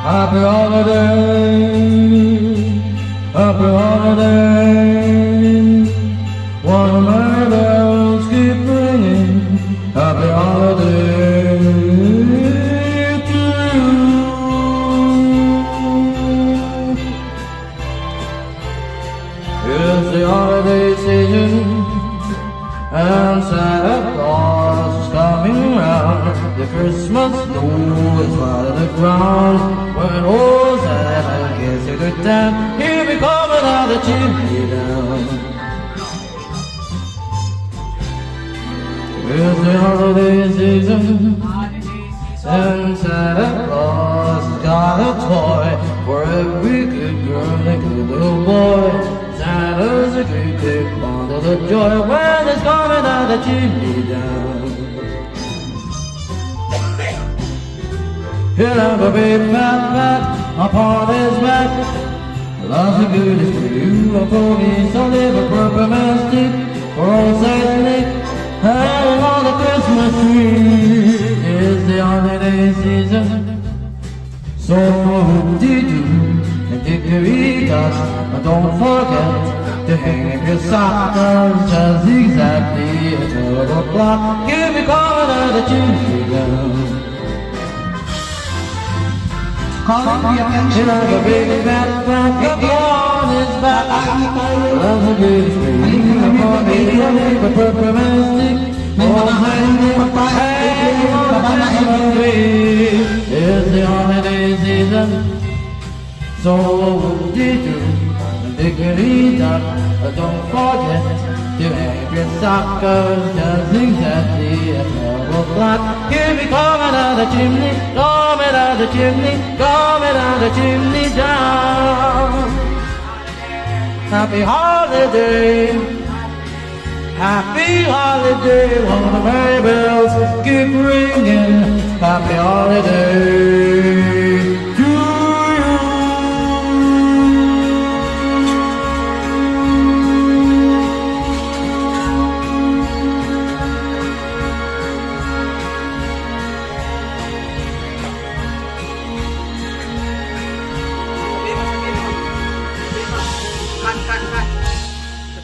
Happy holiday, happy holiday. While my bells keep ringing, happy holiday to you. It's the holiday season, and Santa Claus is coming round. The Christmas snow is right on the ground. When old Santa gets a good time, he'll be coming out the chimney down. It's the holiday season, and Santa Claus has got a toy for every good girl and good little boy. Santa's a great big bundle of joy when it's coming out the chimney down. He'll have a big fat pat upon his back. Lots of goodies for you, a pony, some little peppermint stick for old Saint Nick. And on the Christmas tree is the holiday season. So hoop-dee-doo and dickory-dots, but don't forget to hang up your stockings just exactly at 12 o'clock. Give me calling out the chimney down. Calling the attention. He'll have a big fat upon his back. Loves a good scream upon his back. But peppermint stick for Saint Nick. Hang on the Christmas tree is the holiday season. So whoop-dee-doo and dickory-dock, but don't forget to hang your stockings just exactly at 12 o'clock. He'll be coming out the chimney, coming out the chimney, coming out the chimney down. Happy holiday, happy holiday, while the merry bells keep ringing. Happy holiday.